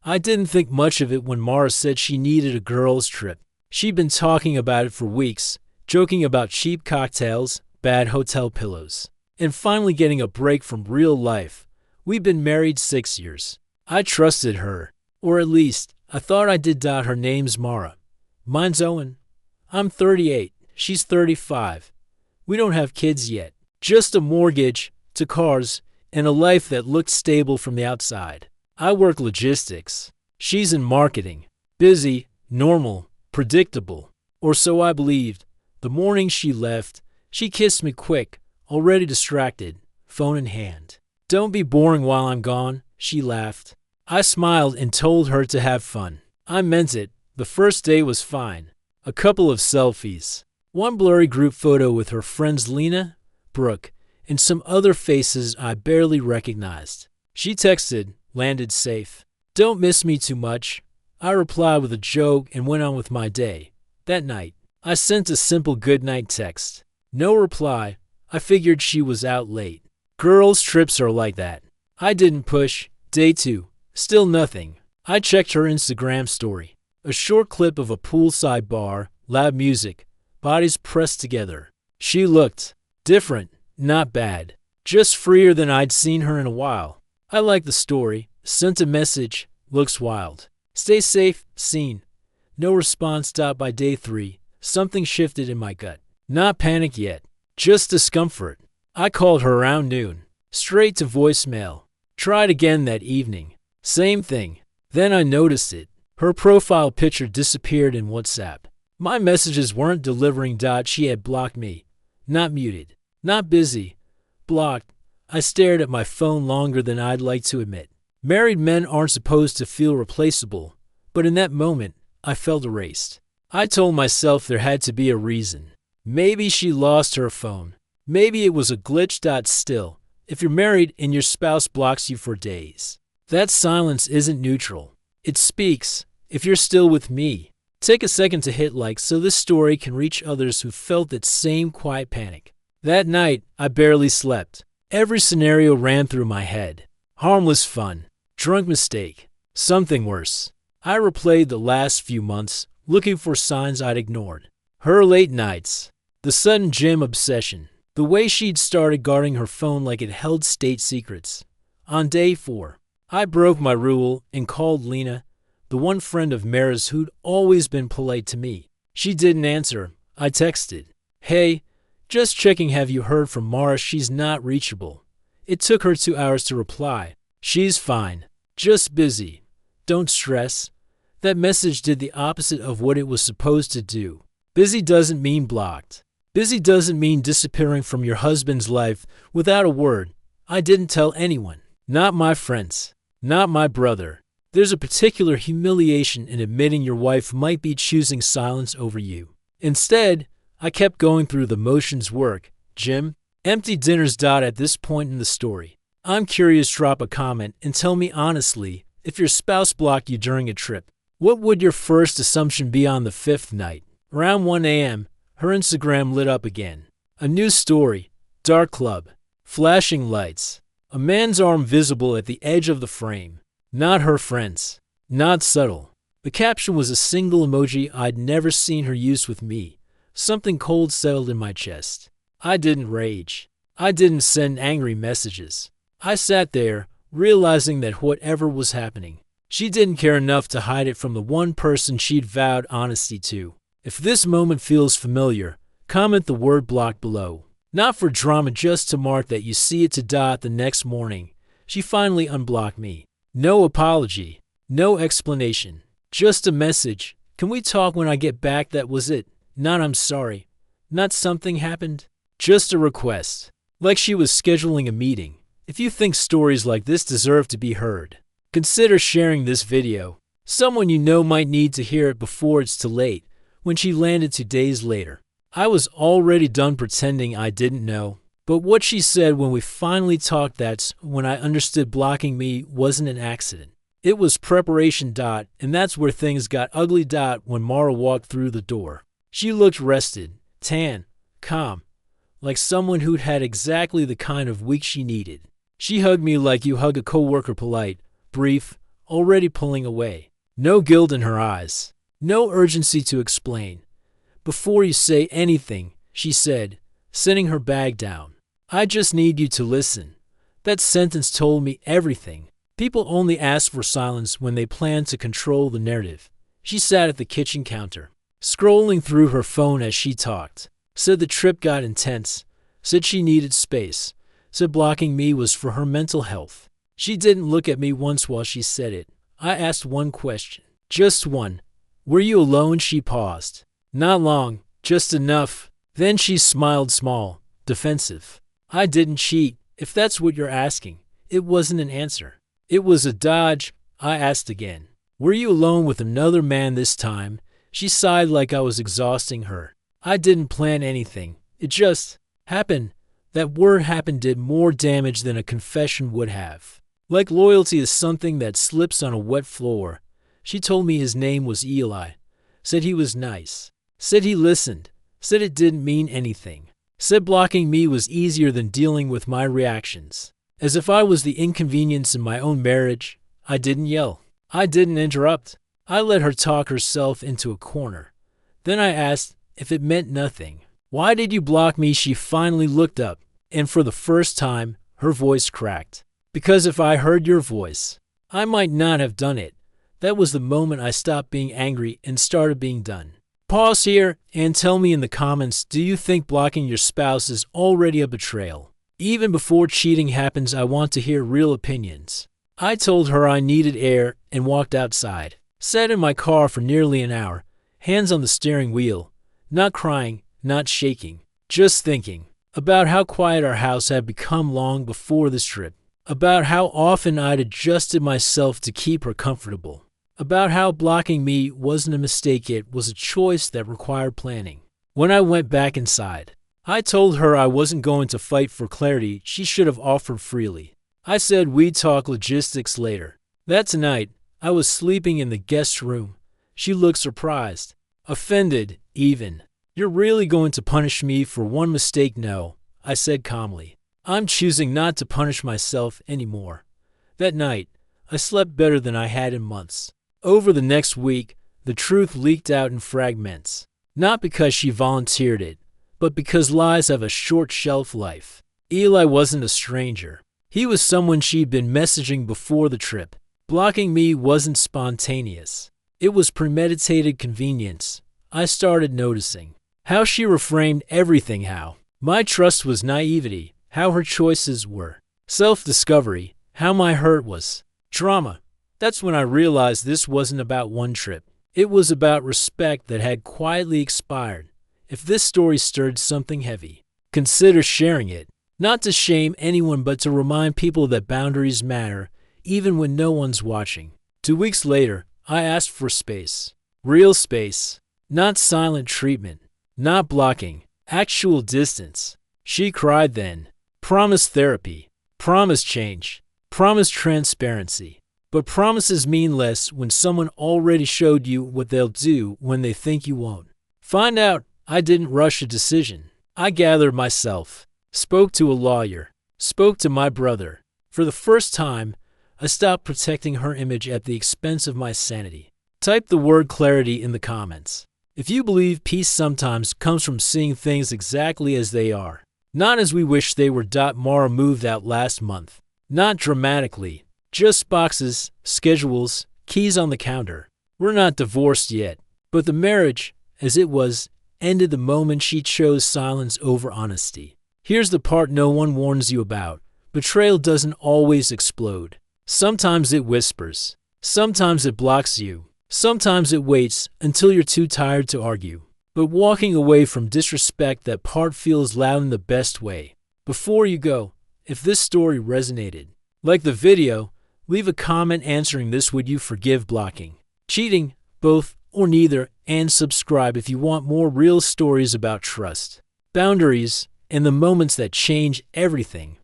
I didn't think much of it when Mara said she needed a girls' trip. She'd been talking about it for weeks, joking about cheap cocktails, bad hotel pillows, and finally getting a break from real life. We've been married 6 years. I trusted her, or at least I thought I did. Her name's Mara. Mine's Owen. I'm 38. She's 35. We don't have kids yet. Just a mortgage, to cars, and a life that looked stable from the outside. I work logistics. She's in marketing. Busy, normal, predictable. Or so I believed. The morning she left, she kissed me quick, already distracted, phone in hand. "Don't be boring while I'm gone," she laughed. I smiled and told her to have fun. I meant it. The first day was fine. A couple of selfies. One blurry group photo with her friends Lena, Brooke, and some other faces I barely recognized. She texted, "Landed safe. Don't miss me too much." I replied with a joke and went on with my day. That night, I sent a simple goodnight text. No reply. I figured she was out late. Girls' trips are like that. I didn't push. Day 2. Still nothing. I checked her Instagram story. A short clip of a poolside bar, loud music, bodies pressed together. She looked different, not bad. Just freer than I'd seen her in a while. I liked the story. Sent a message. Looks wild. Stay safe. Seen. No response. By day 3, something shifted in my gut. Not panic yet. Just discomfort. I called her around noon. Straight to voicemail. Tried again that evening. Same thing. Then I noticed it. Her profile picture disappeared in WhatsApp. My messages weren't delivering. She had blocked me. Not muted. Not busy. Blocked. I stared at my phone longer than I'd like to admit. Married men aren't supposed to feel replaceable, but in that moment, I felt erased. I told myself there had to be a reason. Maybe she lost her phone. Maybe it was a glitch. Still, if you're married and your spouse blocks you for days, that silence isn't neutral. It speaks. If you're still with me, take a second to hit like so this story can reach others who felt that same quiet panic. That night, I barely slept. Every scenario ran through my head. Harmless fun. Drunk mistake. Something worse. I replayed the last few months, looking for signs I'd ignored. Her late nights. The sudden gym obsession. The way she'd started guarding her phone like it held state secrets. On day 4, I broke my rule and called Lena, the one friend of Mara's who'd always been polite to me. She didn't answer. I texted, "Hey, just checking, have you heard from Mara? She's not reachable." It took her 2 hours to reply. "She's fine. Just busy. Don't stress." That message did the opposite of what it was supposed to do. Busy doesn't mean blocked. Busy doesn't mean disappearing from your husband's life without a word. I didn't tell anyone. Not my friends. Not my brother. There's a particular humiliation in admitting your wife might be choosing silence over you. Instead, I kept going through the motions: work, gym, empty dinners. At this point in the story, I'm curious. Drop a comment and tell me honestly, if your spouse blocked you during a trip, what would your first assumption be? On the 5th night, around 1 a.m., her Instagram lit up again. A new story. Dark club. Flashing lights. A man's arm visible at the edge of the frame. Not her friends. Not subtle. The caption was a single emoji I'd never seen her use with me. Something cold settled in my chest. I didn't rage. I didn't send angry messages. I sat there, realizing that whatever was happening, she didn't care enough to hide it from the one person she'd vowed honesty to. If this moment feels familiar, comment the word blocked below. Not for drama, just to mark that you see it. The next morning, she finally unblocked me. No apology. No explanation. Just a message. "Can we talk when I get back?" That was it. Not "I'm sorry." Not "something happened." Just a request. Like she was scheduling a meeting. If you think stories like this deserve to be heard, consider sharing this video. Someone you know might need to hear it before it's too late. When she landed 2 days later, I was already done pretending I didn't know. But what she said when we finally talked, that's when I understood blocking me wasn't an accident. It was preparation. And that's where things got ugly. When Mara walked through the door, she looked rested, tan, calm, like someone who'd had exactly the kind of week she needed. She hugged me like you hug a coworker, polite, brief, already pulling away. No guilt in her eyes. No urgency to explain. "Before you say anything," she said, setting her bag down, "I just need you to listen." That sentence told me everything. People only ask for silence when they plan to control the narrative. She sat at the kitchen counter, scrolling through her phone as she talked. Said the trip got intense. Said she needed space. Said blocking me was for her mental health. She didn't look at me once while she said it. I asked one question. Just one. "Were you alone?" She paused. "Not long. Just enough." Then she smiled small, defensive. "I didn't cheat, if that's what you're asking." It wasn't an answer. It was a dodge. I asked again. "Were you alone with another man this time?" She sighed like I was exhausting her. "I didn't plan anything. It just happened." That word "happen" did more damage than a confession would have. Like loyalty is something that slips on a wet floor. She told me his name was Eli. Said he was nice. Said he listened. Said it didn't mean anything. Said blocking me was easier than dealing with my reactions. As if I was the inconvenience in my own marriage. I didn't yell. I didn't interrupt. I let her talk herself into a corner. Then I asked if it meant nothing. "Why did you block me?" She finally looked up, and for the first time, her voice cracked. "Because if I heard your voice, I might not have done it." That was the moment I stopped being angry and started being done. Pause here and tell me in the comments, do you think blocking your spouse is already a betrayal? Even before cheating happens, I want to hear real opinions. I told her I needed air and walked outside. Sat in my car for nearly an hour, hands on the steering wheel, not crying, not shaking, just thinking about how quiet our house had become long before this trip, about how often I'd adjusted myself to keep her comfortable, about how blocking me wasn't a mistake, it was a choice that required planning. When I went back inside, I told her I wasn't going to fight for clarity she should have offered freely. I said we'd talk logistics later. That night, I was sleeping in the guest room. She looked surprised, offended even. "You're really going to punish me for one mistake?" "No," I said calmly. "I'm choosing not to punish myself anymore." That night, I slept better than I had in months. Over the next week, the truth leaked out in fragments. Not because she volunteered it, but because lies have a short shelf life. Eli wasn't a stranger. He was someone she'd been messaging before the trip. Blocking me wasn't spontaneous. It was premeditated convenience. I started noticing how she reframed everything, how my trust was naivety, how her choices were self-discovery, how my hurt was drama. That's when I realized this wasn't about one trip. It was about respect that had quietly expired. If this story stirred something heavy, consider sharing it. Not to shame anyone, but to remind people that boundaries matter, even when no one's watching. 2 weeks later, I asked for space. Real space. Not silent treatment. Not blocking. Actual distance. She cried then. Promised therapy. Promised change. Promised transparency. But promises mean less when someone already showed you what they'll do when they think you won't. Find out, I didn't rush a decision. I gathered myself. Spoke to a lawyer. Spoke to my brother. For the first time, I stopped protecting her image at the expense of my sanity. Type the word clarity in the comments. If you believe peace sometimes comes from seeing things exactly as they are, not as we wish they were. Mara moved out last month. Not dramatically, just boxes, schedules, keys on the counter. We're not divorced yet, but the marriage, as it was, ended the moment she chose silence over honesty. Here's the part no one warns you about. Betrayal doesn't always explode. Sometimes it whispers. Sometimes it blocks you. Sometimes it waits until you're too tired to argue. But walking away from disrespect, that part feels loud in the best way. Before you go, if this story resonated, like the video, leave a comment answering this: would you forgive blocking, cheating, both, or neither? And subscribe if you want more real stories about trust, boundaries, and the moments that change everything.